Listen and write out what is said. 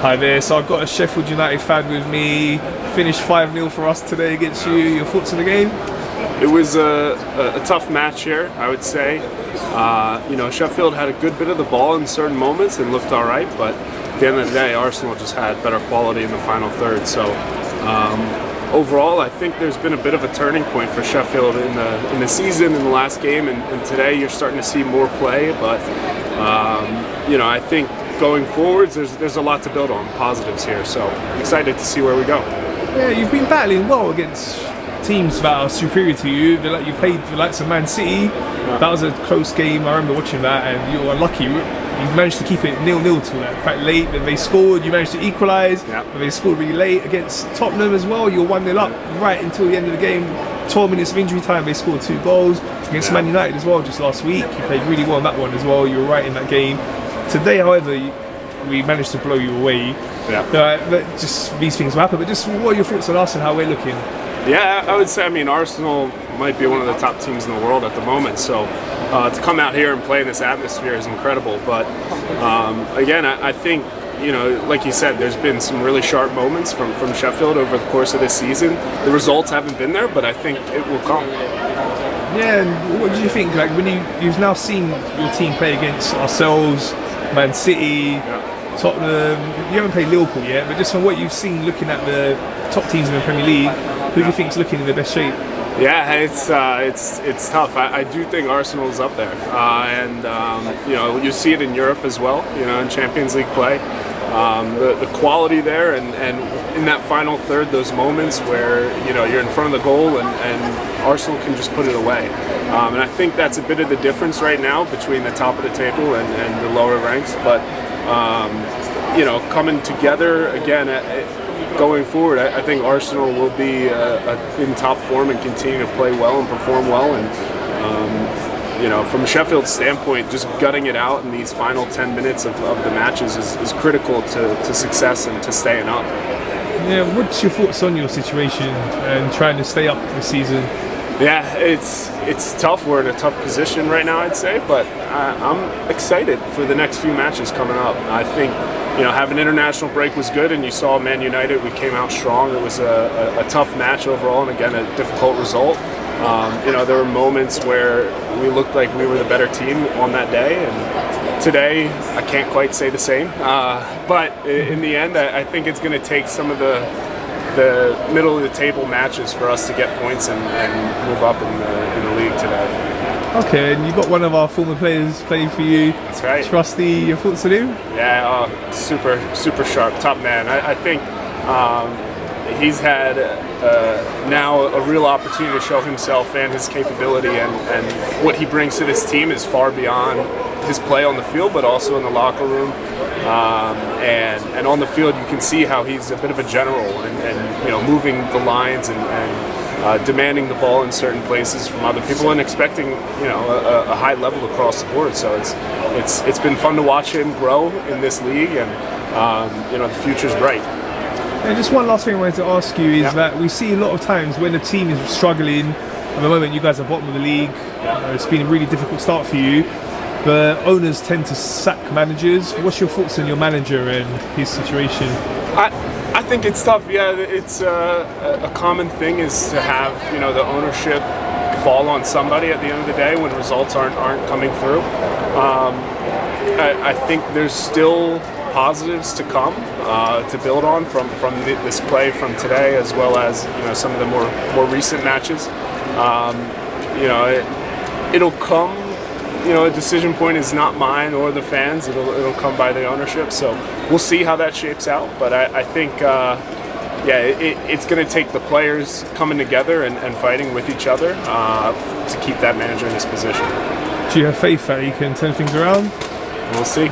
Hi there, so I've got a Sheffield United fan with me. Finished 5-0 for us today against you. Your thoughts on the game? It was a tough match here, I would say. Sheffield had a good bit of the ball in certain moments and looked all right, but at the end of the day, Arsenal just had better quality in the final third. So overall, I think there's been a bit of a turning point for Sheffield in the season, in the last game, and today you're starting to see more play. But I think going forwards, there's a lot to build on, positives here. So excited to see where we go. Yeah, you've been battling well against teams that are superior to you. You played the likes of Man City. Yeah. That was a close game. I remember watching that, and you were unlucky. You managed to keep it 0-0 till quite late. Then they scored. You managed to equalise. Yeah. But they scored really late against Tottenham as well. You were 1-0 up right until the end of the game. 12 minutes of injury time. They scored 2 goals against Man United as well just last week. You played really well in that one as well. You were right in that game. Today, however, we managed to blow you away. Yeah. But just these things will happen. But just what are your thoughts on us and how we're looking? Yeah, I would say, Arsenal might be one of the top teams in the world at the moment. So to come out here and play in this atmosphere is incredible. But again, I think, like you said, there's been some really sharp moments from Sheffield over the course of this season. The results haven't been there, but I think it will come. Yeah, and what do you think? Like when you've now seen your team play against ourselves, Man City, Tottenham. You haven't played Liverpool yet, but just from what you've seen, looking at the top teams in the Premier League, who do you think is looking in the best shape? Yeah, it's tough. I do think Arsenal is up there, and you see it in Europe as well. In Champions League play, the quality there, and in that final third, those moments where you're in front of the goal and Arsenal can just put it away. And I think that's a bit of the difference right now between the top of the table and the lower ranks. But coming together again. Going forward, I think Arsenal will be in top form and continue to play well and perform well. And from a Sheffield standpoint, just gutting it out in these final 10 minutes of the matches is critical to success and to staying up. Yeah, what's your thoughts on your situation and trying to stay up this season? Yeah, it's tough. We're in a tough position right now, I'd say, but I'm excited for the next few matches coming up. I think having international break was good, and you saw Man United, we came out strong. It was a tough match overall, and again, a difficult result. There were moments where we looked like we were the better team on that day, and today I can't quite say the same. But in the end, I think it's going to take some of the middle of the table matches for us to get points and move up in the league today. Okay, and you got one of our former players playing for you. That's right. Trusty, your thoughts on him? Yeah, super sharp, top man. I think he's had now a real opportunity to show himself and his capability, and what he brings to this team is far beyond his play on the field, but also in the locker room. And on the field, you can see how he's a bit of a general and moving the lines and demanding the ball in certain places from other people and expecting a high level across the board. So it's been fun to watch him grow in this league, and the future's bright. And just one last thing I wanted to ask you is that we see a lot of times when a team is struggling. At the moment, you guys are bottom of the league. It's been a really difficult start for you. But owners tend to sack managers. What's your thoughts on your manager and his situation? I think it's tough. Yeah, it's a common thing is to have the ownership fall on somebody at the end of the day when results aren't coming through. I think there's still positives to come to build on from this play from today, as well as some of the more recent matches. It'll come. A decision point is not mine or the fans. It'll come by the ownership. So we'll see how that shapes out. But I think, it's going to take the players coming together and fighting with each other to keep that manager in his position. Do you have faith that he can turn things around? We'll see.